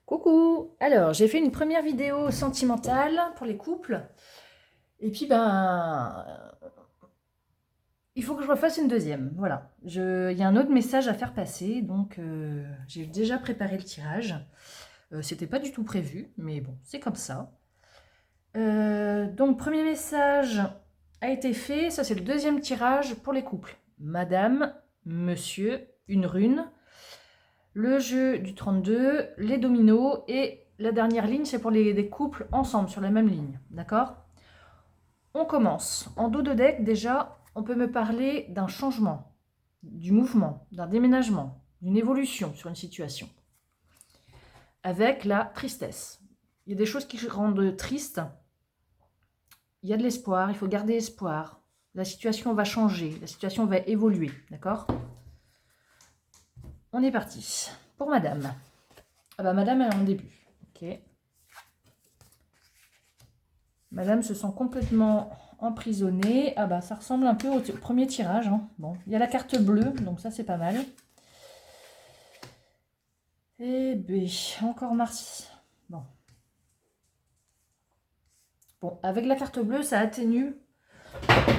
Coucou! Alors, j'ai fait une première vidéo sentimentale pour les couples. Et puis, il faut que je refasse une deuxième. Voilà. Il y a un autre message à faire passer, donc j'ai déjà préparé le tirage. C'était pas du tout prévu, mais bon, c'est comme ça. Donc, premier message a été fait. Ça, c'est le deuxième tirage pour les couples. Madame, monsieur, une rune. Le jeu du 32, les dominos et la dernière ligne, c'est pour des couples ensemble sur la même ligne. D'accord? On commence. En dos de deck, déjà, on peut me parler d'un changement, du mouvement, d'un déménagement, d'une évolution sur une situation. Avec la tristesse. Il y a des choses qui rendent triste. Il y a de l'espoir, il faut garder espoir. La situation va changer, la situation va évoluer. D'accord? On est parti. Pour madame. Ah bah madame, elle est en début. Ok. Madame se sent complètement emprisonnée. Ah bah ça ressemble un peu au premier tirage. Hein. Bon, il y a la carte bleue, donc ça c'est pas mal. Et B, encore Mars. Bon. Bon, avec la carte bleue, ça atténue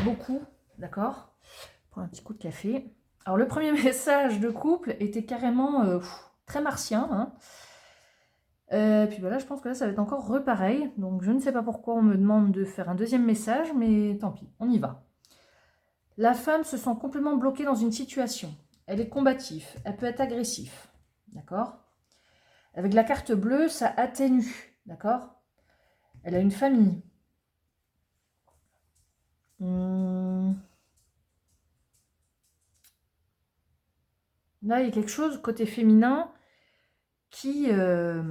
beaucoup, d'accord? Pour un petit coup de café. Alors le premier message de couple était carrément très martien. Hein. Puis voilà, je pense que là, ça va être encore repareil. Donc, je ne sais pas pourquoi on me demande de faire un deuxième message, mais tant pis, on y va. La femme se sent complètement bloquée dans une situation. Elle est combative, elle peut être agressive. D'accord? Avec la carte bleue, ça atténue. D'accord? Elle a une famille. Là, il y a quelque chose côté féminin qui est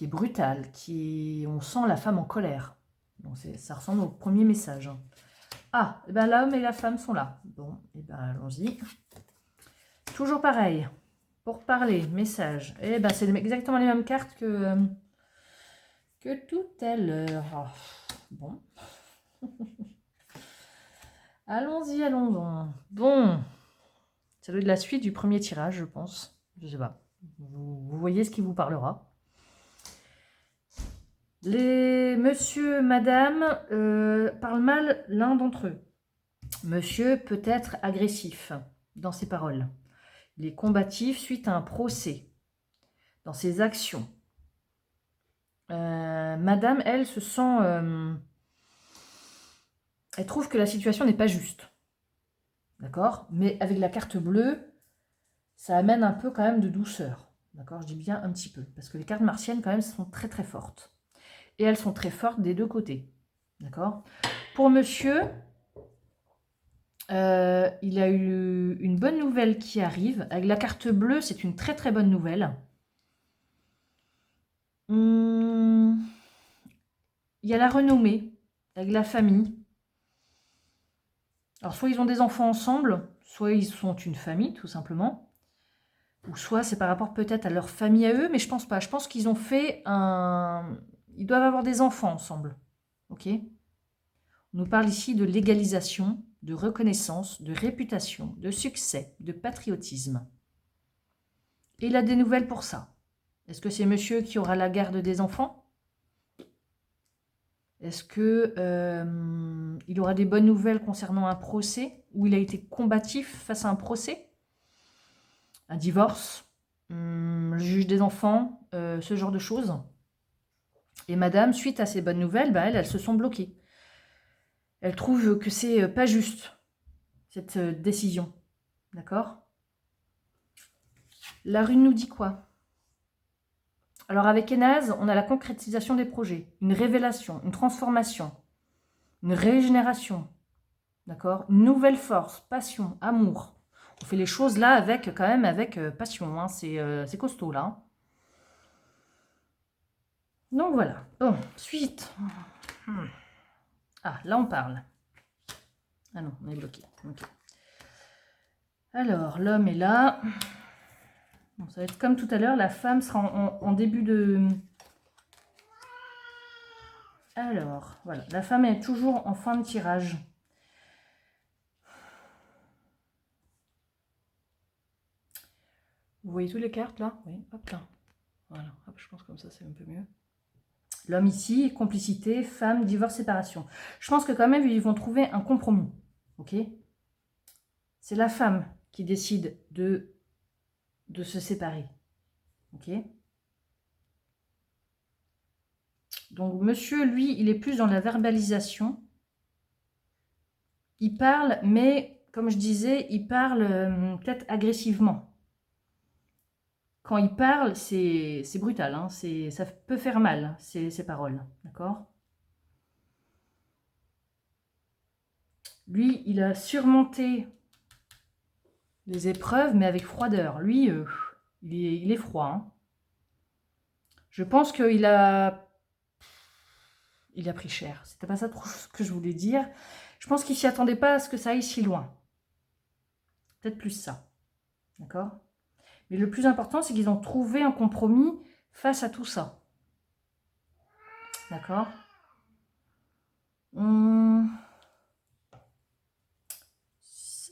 brutal, on sent la femme en colère. Donc ça ressemble au premier message. Ah, et ben l'homme et la femme sont là. Bon, et ben allons-y. Toujours pareil. Pour parler, message. Et ben c'est exactement les mêmes cartes que tout à l'heure. Oh, bon. Allons-y, allons-y. Bon. Ça doit être la suite du premier tirage, je pense. Je sais pas. Vous voyez ce qui vous parlera. Les monsieur, madame parlent mal l'un d'entre eux. Monsieur peut être agressif dans ses paroles. Il est combatif suite à un procès, dans ses actions. Madame, elle, se sent... elle trouve que la situation n'est pas juste. D'accord? Mais avec la carte bleue, ça amène un peu quand même de douceur. D'accord? Je dis bien un petit peu. Parce que les cartes martiennes, quand même, sont très très fortes. Et elles sont très fortes des deux côtés. D'accord? Pour monsieur, il a eu une bonne nouvelle qui arrive. Avec la carte bleue, c'est une très très bonne nouvelle. Il y a la renommée avec la famille. Alors, soit ils ont des enfants ensemble, soit ils sont une famille, tout simplement. Ou soit c'est par rapport peut-être à leur famille à eux, mais je pense pas. Je pense qu'ils ont fait un... Ils doivent avoir des enfants ensemble. Ok? On nous parle ici de légalisation, de reconnaissance, de réputation, de succès, de patriotisme. Et il a des nouvelles pour ça. Est-ce que c'est monsieur qui aura la garde des enfants? Est-ce que il aura des bonnes nouvelles concernant un procès où il a été combatif face à un procès? Un divorce, le juge des enfants, ce genre de choses. Et madame, suite à ces bonnes nouvelles, elles se sont bloquées. Elle trouve que c'est pas juste, cette décision. D'accord? La rune nous dit quoi? Alors avec Enaz, on a la concrétisation des projets, une révélation, une transformation, une régénération. D'accord? Une nouvelle force, passion, amour. On fait les choses là avec quand même avec passion. Hein. C'est costaud là. Hein. Donc voilà. Bon, suite. Ah, là on parle. Ah non, on est bloqué. Okay. Alors, l'homme est là. Bon, ça va être comme tout à l'heure. La femme sera en début de... Alors, voilà. La femme est toujours en fin de tirage. Vous voyez toutes les cartes là? Oui, hop là. Voilà, hop, je pense comme ça, c'est un peu mieux. L'homme ici, complicité, femme, divorce, séparation. Je pense que quand même, ils vont trouver un compromis. Ok? C'est la femme qui décide de se séparer. Ok? Donc, monsieur, lui, il est plus dans la verbalisation. Il parle, mais, comme je disais, il parle peut-être agressivement. Quand il parle, c'est brutal. Hein, ça peut faire mal, ces paroles. D'accord? Lui, il a surmonté les épreuves, mais avec froideur. Lui, il est froid. Hein. Je pense qu'il a pris cher. C'était pas ça trop ce que je voulais dire. Je pense qu'il s'y attendait pas à ce que ça aille si loin. Peut-être plus ça. D'accord? Mais le plus important, c'est qu'ils ont trouvé un compromis face à tout ça. D'accord?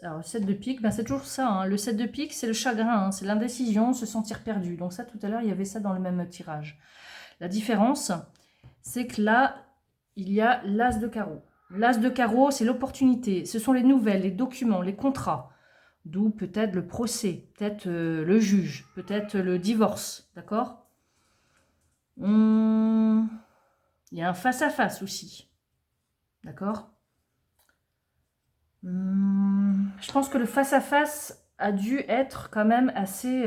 Alors, le 7 de pique, ben c'est toujours ça. Hein. Le 7 de pique, c'est le chagrin, hein. C'est l'indécision, se sentir perdu. Donc ça, tout à l'heure, il y avait ça dans le même tirage. La différence, c'est que là, il y a l'as de carreau. L'as de carreau, c'est l'opportunité. Ce sont les nouvelles, les documents, les contrats. D'où peut-être le procès, peut-être le juge, peut-être le divorce. D'accord? Il y a un face-à-face aussi. D'accord? Je pense que le face-à-face a dû être quand même assez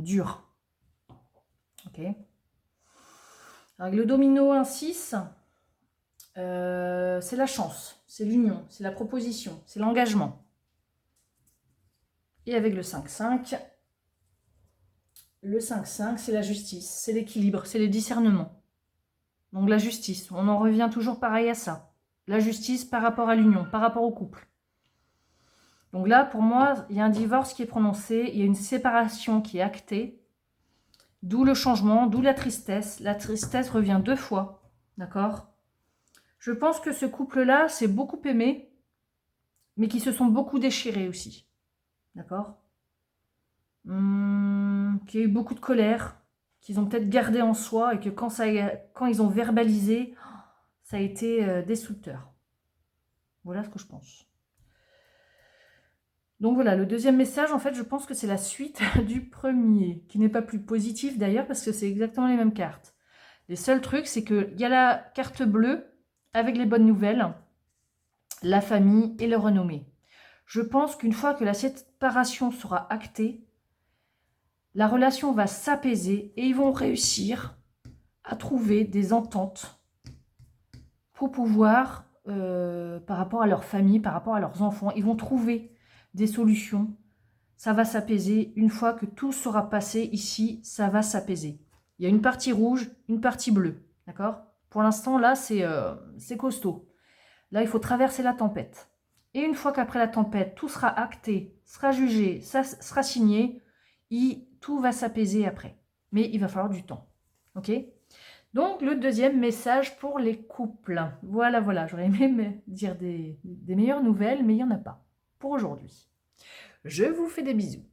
dur. Ok. Avec le domino 1-6, c'est la chance, c'est l'union, c'est la proposition, c'est l'engagement. Et avec le 5-5, c'est la justice, c'est l'équilibre, c'est les discernements. Donc la justice, on en revient toujours pareil à ça. La justice par rapport à l'union, par rapport au couple. Donc là, pour moi, il y a un divorce qui est prononcé, il y a une séparation qui est actée, d'où le changement, d'où la tristesse. La tristesse revient 2 fois, d'accord? Je pense que ce couple-là s'est beaucoup aimé, mais qui se sont beaucoup déchirés aussi, d'accord? Qu'il y a eu beaucoup de colère, qu'ils ont peut-être gardé en soi, et que quand ils ont verbalisé, ça a été destructeur. Voilà ce que je pense. Donc voilà, le deuxième message, en fait, je pense que c'est la suite du premier, qui n'est pas plus positif d'ailleurs, parce que c'est exactement les mêmes cartes. Les seuls trucs, c'est qu'il y a la carte bleue, avec les bonnes nouvelles, la famille et le renommé. Je pense qu'une fois que la séparation sera actée, la relation va s'apaiser et ils vont réussir à trouver des ententes pour pouvoir, par rapport à leur famille, par rapport à leurs enfants, ils vont trouver des solutions. Ça va s'apaiser. Une fois que tout sera passé ici, ça va s'apaiser. Il y a une partie rouge, une partie bleue. D'accord? Pour l'instant, là, c'est costaud. Là, il faut traverser la tempête. Et une fois qu'après la tempête, tout sera acté, sera jugé, ça sera signé, tout va s'apaiser après. Mais il va falloir du temps. Ok? Donc, le deuxième message pour les couples. Voilà, voilà. J'aurais aimé dire des meilleures nouvelles, mais il n'y en a pas pour aujourd'hui. Je vous fais des bisous.